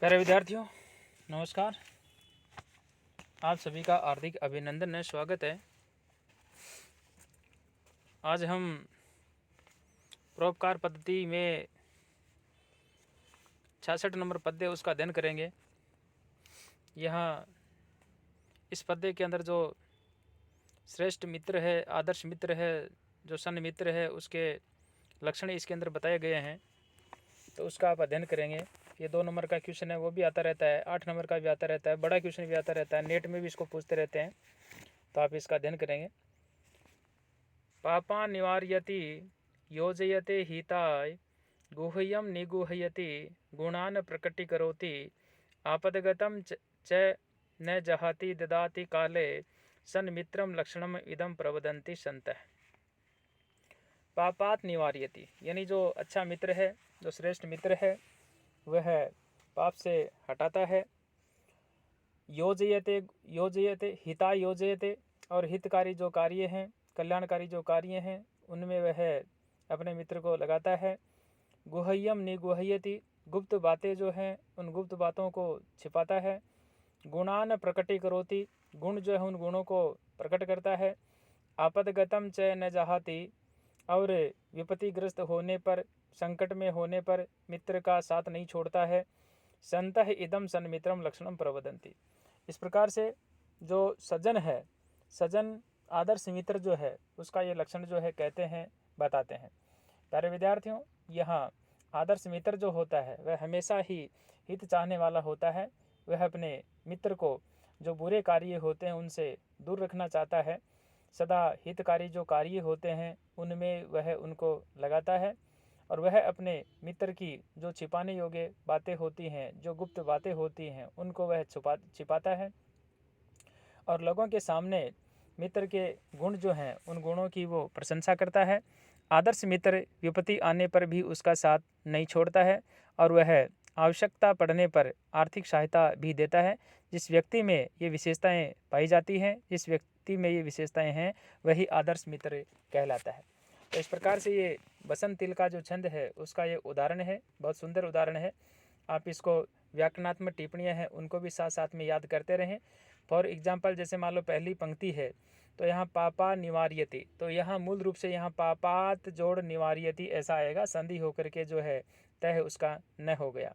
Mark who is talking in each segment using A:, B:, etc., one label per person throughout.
A: प्यारे विद्यार्थियों, नमस्कार। आप सभी का हार्दिक अभिनंदन है, स्वागत है। आज हम परोपकार पद्धति में 66 नंबर पद्य उसका अध्ययन करेंगे। यहाँ इस पद्य के अंदर जो श्रेष्ठ मित्र है, आदर्श मित्र है, जो सन मित्र है, उसके लक्षण इसके अंदर बताए गए हैं, तो उसका आप अध्ययन करेंगे। ये 2 नंबर का क्वेश्चन है, वो भी आता रहता है, 8 नंबर का भी आता रहता है, बड़ा क्वेश्चन भी आता रहता है, नेट में भी इसको पूछते रहते हैं, तो आप इसका अध्ययन करेंगे। पापा निवार्यति योजयते हिताय गुह्यं निगुह्यति गुणान् प्रकटीकरोति आपदगतं च न जहाति ददाति काले सन्मित्रं लक्षणम इदं प्रवदन्ति सन्तः। पापात निवार्यति यानी जो अच्छा मित्र है, जो श्रेष्ठ मित्र है, वह पाप से हटाता है। योजयते योजयते हिताय योजयते, और हितकारी जो कार्य हैं, कल्याणकारी जो कार्य हैं, उनमें वह अपने मित्र को लगाता है। गुह्यम निगुह्यति, गुप्त बातें जो हैं, उन गुप्त बातों को छिपाता है। गुणान प्रकटीकरोति, गुण जो है उन गुणों को प्रकट करता है। आपदगतम च न जहाति, और विपत्तिग्रस्त होने पर, संकट में होने पर मित्र का साथ नहीं छोड़ता है। संतः इदम सन्मित्रम लक्षणम प्रवदन्ति। इस प्रकार से जो सज्जन है, सज्जन आदर्श मित्र जो है, उसका ये लक्षण जो है कहते हैं, बताते हैं। प्यारे विद्यार्थियों, यहाँ आदर्श मित्र जो होता है वह हमेशा ही हित चाहने वाला होता है। वह अपने मित्र को जो बुरे कार्य होते हैं उनसे दूर रखना चाहता है। सदा हितकारी जो कार्य होते हैं उनमें वह उनको लगाता है, और वह अपने मित्र की जो छिपाने योग्य बातें होती हैं, जो गुप्त बातें होती हैं, उनको वह छिपाता है, और लोगों के सामने मित्र के गुण जो हैं उन गुणों की वो प्रशंसा करता है। आदर्श मित्र विपत्ति आने पर भी उसका साथ नहीं छोड़ता है, और वह आवश्यकता पड़ने पर आर्थिक सहायता भी देता है। जिस व्यक्ति में ये विशेषताएं पाई जाती हैं, जिस व्यक्ति में ये विशेषताएं हैं, वही आदर्श मित्र कहलाता है। तो इस प्रकार से ये बसंत तिल का जो छंद है उसका ये उदाहरण है, बहुत सुंदर उदाहरण है। आप इसको व्याकरणात्मक टिप्पणियाँ हैं उनको भी साथ साथ में याद करते रहें। फॉर एग्जाम्पल, जैसे मान लो पहली पंक्ति है, तो यहाँ पापा निवार्यति, तो यहाँ मूल रूप से यहाँ पापात जोड़ निवार्यति ऐसा आएगा, संधि होकर के जो है तय उसका न हो गया।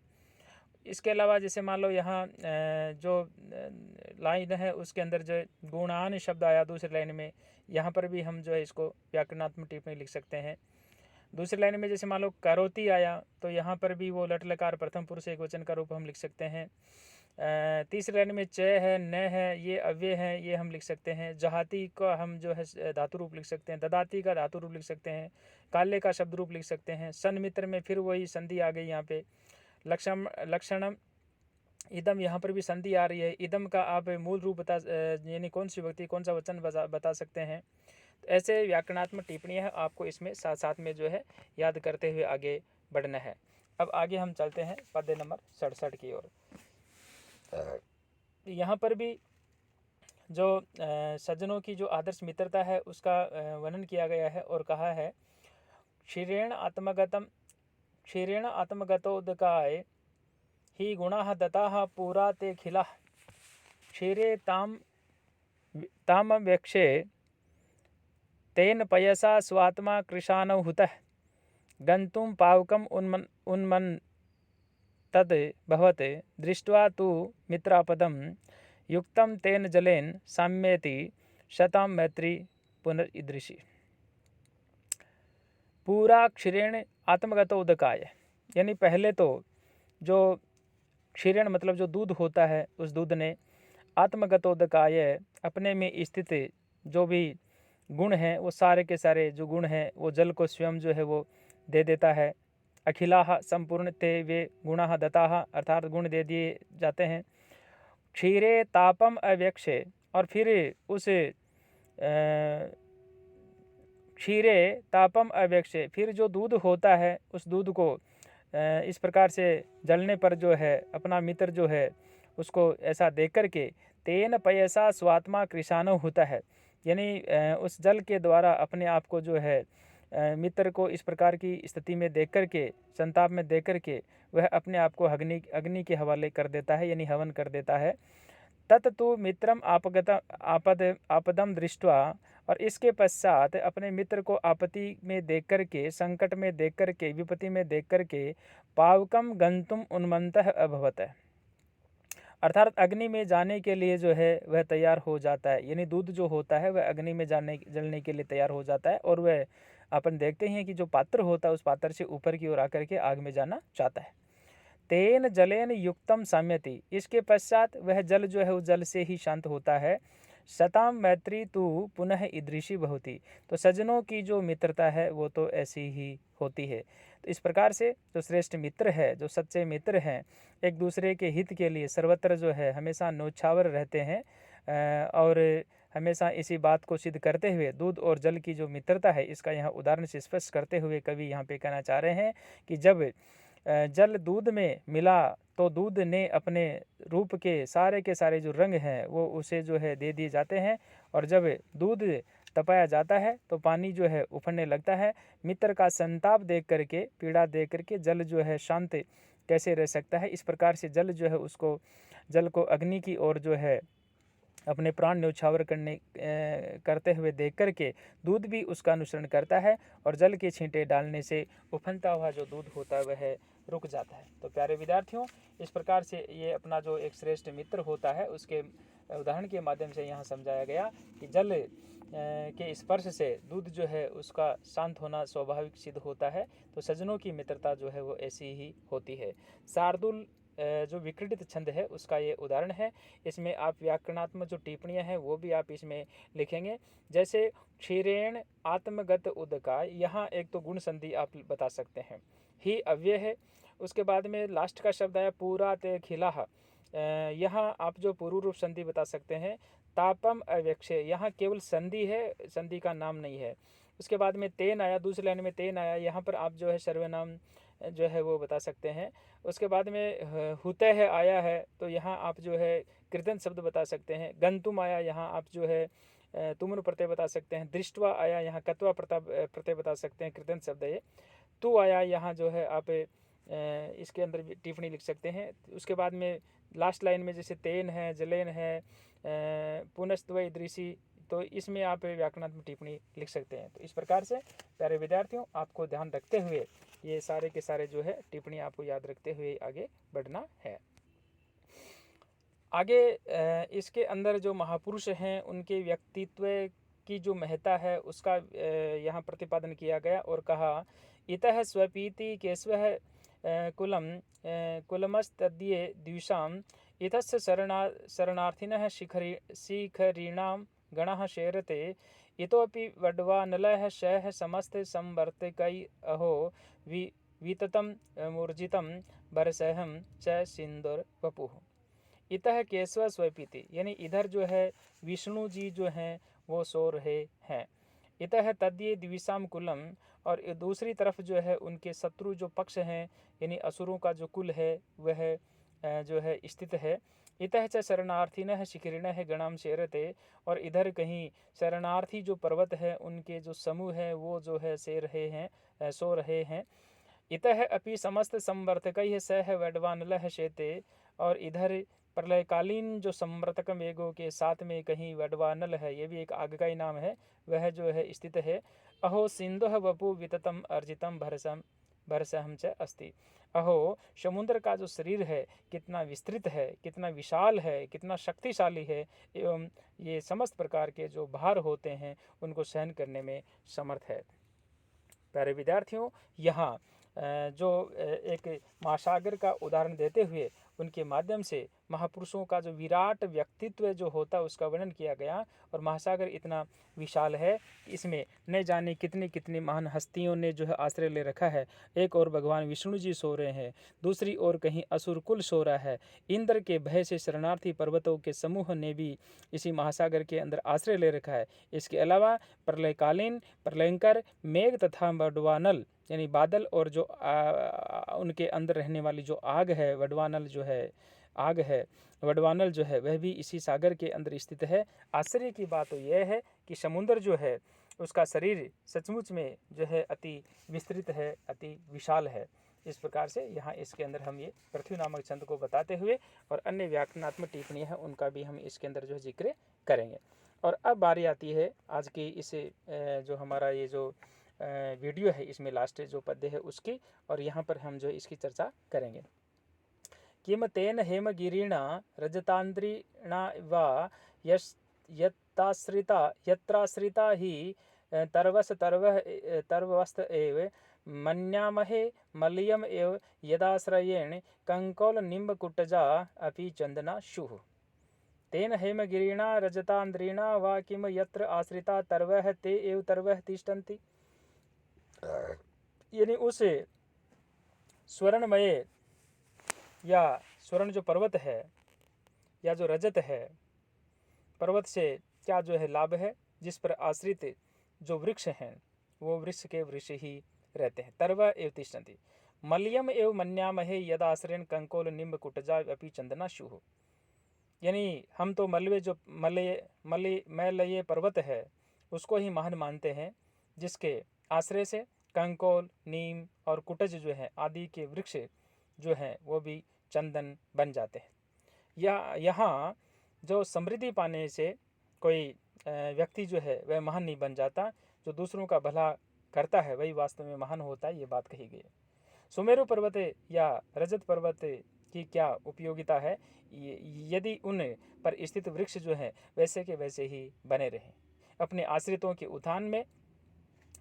A: इसके अलावा जैसे मान लो यहाँ जो लाइन है उसके अंदर जो गुणान शब्द आया दूसरी लाइन में, यहाँ पर भी हम जो है इसको व्याकरणात्मक टिप्पणी लिख सकते हैं। दूसरी लाइन में जैसे मान लो करोति आया, तो यहाँ पर भी वो लट लकार प्रथम पुरुष एक वचन का रूप हम लिख सकते हैं। तीसरी लाइन में च है, न है, ये अव्यय है, ये हम लिख सकते हैं। जहाती का हम जो है धातु रूप लिख सकते हैं, ददाती का धातु रूप लिख सकते हैं, काल्य का शब्द रूप लिख सकते हैं। सन्मित्र में फिर वही संधि आ गई यहाँ पे। लक्षणम इदम, यहाँ पर भी संधि आ रही है। इदम का आप मूल रूप बता, यानी कौन सी व्यक्ति कौन सा वचन बता सकते हैं। तो ऐसे व्याकरणात्मक टिप्पणियाँ है, आपको इसमें साथ साथ में जो है याद करते हुए आगे बढ़ना है। अब आगे हम चलते हैं पद्य नंबर 67 की ओर। यहाँ पर भी जो सज्जनों की जो आदर्श मित्रता है उसका वर्णन किया गया है, और कहा है क्षीरेण आत्मगतोदकाय ही गुणाः दताः पुरा ते खिलाः क्षीरे तामवेक्षे तेन पयसा स्वात्मा कृशानौ हुतः गन्तुं पावकम् उन्मन् तद् भवत् दृष्ट्वा तु मित्रापदं युक्तं तेन जलेन साम्येति शतां मैत्री पुनरीदृशी। पूरा क्षीरेण आत्मगतो उदकाय, यानी पहले तो जो क्षीरेण मतलब जो दूध होता है, उस दूध ने आत्मगतोदकाय अपने में स्थित जो भी गुण हैं, वो सारे के सारे जो गुण हैं वो जल को स्वयं जो है वो दे देता है। अखिलाः संपूर्ण ते वे गुणाः दताः, अर्थात गुण दे दिए जाते हैं। क्षीरे तापम अव्यक्षे, और फिर उस क्षीरे तापम अव्यक्षे, फिर जो दूध होता है उस दूध को इस प्रकार से जलने पर जो है अपना मित्र जो है उसको ऐसा देख कर के तेन पयसा स्वात्मा कृशानो होता है, यानी उस जल के द्वारा अपने आप को जो है मित्र को इस प्रकार की स्थिति में देख कर के, संताप में देख कर के वह अपने आप को अग्नि के हवाले कर देता है, यानी हवन कर देता है। तत्तु मित्रम आपदम दृष्ट्वा, और इसके पश्चात अपने मित्र को आपत्ति में देख कर के, संकट में देख कर के, विपत्ति में देख कर के पावकम गंतुम उन्मत्तः अभवत, अर्थात अग्नि में जाने के लिए जो है वह तैयार हो जाता है। यानी दूध जो होता है वह अग्नि में जलने के लिए तैयार हो जाता है, और वह अपन देखते हैं कि जो पात्र होता है उस पात्र से ऊपर की ओर आकर के आग में जाना चाहता है। तेन जलेन युक्तम साम्यति, इसके पश्चात वह जल जो है उस जल से ही शांत होता है। शताम मैत्री तु पुनः ईदृशी बहुती, तो सज्जनों की जो मित्रता है वो तो ऐसी ही होती है। तो इस प्रकार से जो श्रेष्ठ मित्र है, जो सच्चे मित्र हैं, एक दूसरे के हित के लिए सर्वत्र जो है हमेशा न्योछावर रहते हैं, और हमेशा इसी बात को सिद्ध करते हुए दूध और जल की जो मित्रता है इसका यहाँ उदाहरण से स्पष्ट करते हुए कवि यहाँ पे कहना चाह रहे हैं कि जब जल दूध में मिला तो दूध ने अपने रूप के सारे जो रंग हैं वो उसे जो है दे दिए जाते हैं, और जब दूध तपाया जाता है तो पानी जो है उफरने लगता है। मित्र का संताप देख करके, पीड़ा देख करके जल जो है शांत कैसे रह सकता है, इस प्रकार से जल जो है उसको, जल को अग्नि की ओर जो है अपने प्राण न्योछावर करते हुए देख करके दूध भी उसका अनुसरण करता है, और जल के छींटे डालने से उफनता हुआ जो दूध होता है वह रुक जाता है। तो प्यारे विद्यार्थियों, इस प्रकार से ये अपना जो एक श्रेष्ठ मित्र होता है उसके उदाहरण के माध्यम से यहाँ समझाया गया कि जल के स्पर्श से दूध जो है उसका शांत होना स्वाभाविक सिद्ध होता है। तो सज्जनों की मित्रता जो है वो ऐसी ही होती है। शार्दुल जो विक्रीडित छंद है उसका ये उदाहरण है। इसमें आप व्याकरणात्मक जो टिप्पणियां हैं वो भी आप इसमें लिखेंगे। जैसे क्षीरेण आत्मगत उदका, यहाँ एक तो गुण संधि आप बता सकते हैं, ही अव्यय है। उसके बाद में लास्ट का शब्द आया पूरा ते खिला, यहाँ आप जो पूर्व रूप संधि बता सकते हैं। तापम अव्यक्षय, यहाँ केवल संधि है, संधि का नाम नहीं है। उसके बाद में तेन आया, दूसरी लाइन में तेन आया, यहाँ पर आप जो है सर्वनाम जो है वो बता सकते हैं। उसके बाद में हुते है आया है, तो यहाँ आप जो है कृतन शब्द बता सकते हैं। गंतुम आया, यहाँ आप जो है तुमन प्रत्यय बता सकते हैं। दृष्टवा आया, यहाँ कत्वा प्रत्यय बता सकते हैं, कृतन शब्द है। तू आया, यहाँ जो है आप इसके अंदर टिप्पणी लिख सकते हैं। उसके बाद में लास्ट लाइन में जैसे तेन है, जलेन है, पुनस्त्वय दृषि, तो इसमें आप व्याकरणात्मक टिप्पणी लिख सकते हैं। तो इस प्रकार से प्यारे विद्यार्थियों, आपको ध्यान रखते हुए ये सारे के सारे जो है टिप्पणी आपको याद रखते हुए आगे बढ़ना है। आगे इसके अंदर जो महापुरुष हैं उनके व्यक्तित्व की जो महत्ता है उसका यहाँ प्रतिपादन किया गया और कहा, इतः स्वपीति केशवः कुलमस्तद्ये द्विषाम इतस्य शरणार्थिनः शिखरीणां गणः शेरते इतोपि वड्वानलः शयः समस्त संवर्तकै अहो विततं मूर्जितं बरसहं च सिंदूर वपुः। इतः केशव स्वपीति, यानी इधर जो है विष्णु जी जो हैं वो सो रहे हैं। इतः तद्ये द्विषाम कुलम, और दूसरी तरफ जो है उनके शत्रु जो पक्ष हैं यानी असुरों का जो कुल है वह जो है स्थित है। इतः च शरणार्थिनः शिखरिणः गणाम शेरते, और इधर कहीं शरणार्थी जो पर्वत है उनके जो समूह है वो जो है सो रहे हैं। इतः अपि समस्त संवर्तकैः सह वड्वानलः शेते, और इधर प्रलयकालीन जो संवर्तक मेघों के साथ में कहीं वड्वानल है, ये भी एक आग का ही नाम है, वह जो है स्थित है। अहो सिंधुः वपु विततम अर्जितम भरसहम च अस्ति। अहो समुद्र का जो शरीर है कितना विस्तृत है, कितना विशाल है, कितना शक्तिशाली है, एवं ये समस्त प्रकार के जो भार होते हैं उनको सहन करने में समर्थ है। प्यारे विद्यार्थियों, यहाँ जो एक महासागर का उदाहरण देते हुए उनके माध्यम से महापुरुषों का जो विराट व्यक्तित्व जो होता है उसका वर्णन किया गया। और महासागर इतना विशाल है कि इसमें न जाने कितनी कितनी महान हस्तियों ने जो है आश्रय ले रखा है। एक और भगवान विष्णु जी सो रहे हैं, दूसरी ओर कहीं असुर कुल सो रहा है। इंद्र के भय से शरणार्थी पर्वतों के समूह ने भी इसी महासागर के अंदर आश्रय ले रखा है। इसके अलावा प्रलयकालीन प्रलयंकर मेघ तथा वड्वानल यानी बादल और जो उनके अंदर रहने वाली जो आग है, वड्वानल जो है आग है, वड्वानल जो है वह भी इसी सागर के अंदर स्थित है। आश्चर्य की बात तो यह है कि समुद्र जो है उसका शरीर सचमुच में जो है अति विस्तृत है, अति विशाल है। इस प्रकार से यहाँ इसके अंदर हम ये पृथ्वी नामक छंद को बताते हुए और अन्य व्याकरणात्मक टिप्पणियाँ हैं उनका भी हम इसके अंदर जो है जिक्र करेंगे। और अब बारी आती है आज की इस जो हमारा ये जो वीडियो है इसमें लास्ट जो पद्य है उसकी, और यहाँ पर हम जो इसकी चर्चा करेंगे। किम तेन हेमगिरिणा रजतांद्रिणा वा यत्राश्रिता ही तर्वस्त एव मन्यामहे मलयम एव यदाश्रयेण कंकौलनिम्बकुटजा अपि चंदना शुः। तेन हेमगिरिणा रजतांद्रिणा वा किम यत्र आश्रिता तर्वः ते एव तर्वः तिष्ठन्ति। यानी उस स्वर्णमय या स्वर्ण जो पर्वत है या जो रजत है, पर्वत से क्या जो है लाभ है, जिस पर आश्रित जो वृक्ष हैं वो वृक्ष के वृक्ष ही रहते हैं। तर्व एव तिष्ठन्ति मल्यम एव मन्यामहे यदाश्रयेण कंकोल निम्ब कुटजा अपि चंदना शुः। यानी हम तो मलय जो मलय पर्वत है उसको ही महान मानते हैं, जिसके आश्रय से कंकोल, नीम और कुटज जो है आदि के वृक्ष जो हैं वो भी चंदन बन जाते हैं। या यहाँ जो समृद्धि पाने से कोई व्यक्ति जो है वह महान नहीं बन जाता, जो दूसरों का भला करता है वही वास्तव में महान होता है, ये बात कही गई है। सुमेरु पर्वत या रजत पर्वत की क्या उपयोगिता है, यदि उन पर स्थित वृक्ष जो है वैसे के वैसे ही बने रहें। अपने आश्रितों के उत्थान में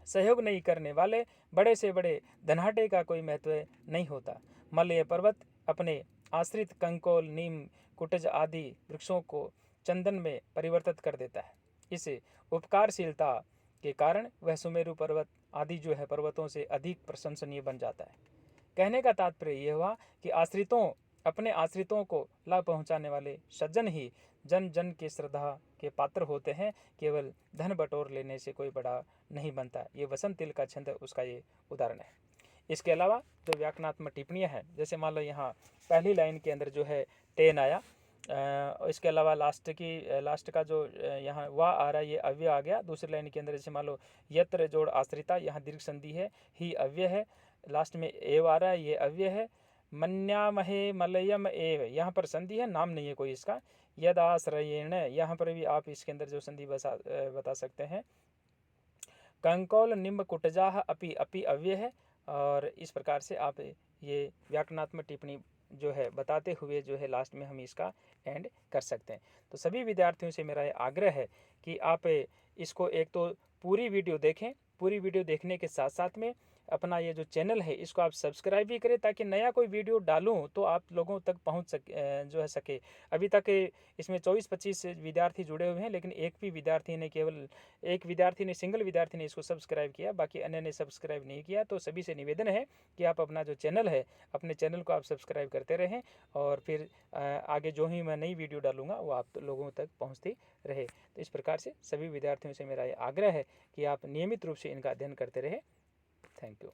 A: सहयोग नहीं करने वाले बड़े से बड़े धनाढ्य का कोई महत्व नहीं होता। मलय पर्वत अपने आश्रित कंकोल, नीम, कुटज आदि वृक्षों को चंदन में परिवर्तित कर देता है। इस उपकारशीलता के कारण वह सुमेरु पर्वत आदि जो है पर्वतों से अधिक प्रशंसनीय बन जाता है। कहने का तात्पर्य यह हुआ कि अपने आश्रितों को लाभ पहुंचाने वाले सज्जन ही जन जन के श्रद्धा के पात्र होते हैं। केवल धन बटोर लेने से कोई बड़ा नहीं बनता। ये वसंत तिल का छंद उसका ये उदाहरण है। इसके अलावा जो व्याकरणात्मक टिप्पणियाँ हैं, जैसे मान लो यहाँ पहली लाइन के अंदर जो है टेन आया, इसके अलावा लास्ट का जो यहाँ वाह आ रहा है ये अव्यय आ गया। दूसरी लाइन के अंदर जैसे मान लो यत्र जोड़ आश्रिता, यहाँ दीर्घ संधि है, ही अव्यय है। लास्ट में एव आ रहा है, ये अव्यय है। मन्यामहे मलयम एव, यहाँ पर संधि है, नाम नहीं है कोई इसका। यदाश्रयेण, यहाँ पर भी आप इसके अंदर जो संधि बता सकते हैं। कंकौल निम्ब कुटजाह अपि अव्यय है। और इस प्रकार से आप ये व्याकरणात्मक टिप्पणी जो है बताते हुए जो है लास्ट में हम इसका एंड कर सकते हैं। तो सभी विद्यार्थियों से मेरा ये आग्रह है कि आप इसको एक तो पूरी वीडियो देखें, पूरी वीडियो देखने के साथ साथ में अपना ये जो चैनल है इसको आप सब्सक्राइब भी करें, ताकि नया कोई वीडियो डालूं तो आप लोगों तक पहुंच सके। अभी तक इसमें 24-25 विद्यार्थी जुड़े हुए हैं, लेकिन सिंगल विद्यार्थी ने इसको सब्सक्राइब किया, बाकी अन्य ने सब्सक्राइब नहीं किया। तो सभी से निवेदन है कि आप अपना जो चैनल है, अपने चैनल को आप सब्सक्राइब करते रहें, और फिर आगे जो ही मैं नई वीडियो डालूंगा वो आप लोगों तक पहुँचती रहे। तो इस प्रकार से सभी विद्यार्थियों से मेरा ये आग्रह है कि आप नियमित रूप से इनका अध्ययन करते रहें। Thank you.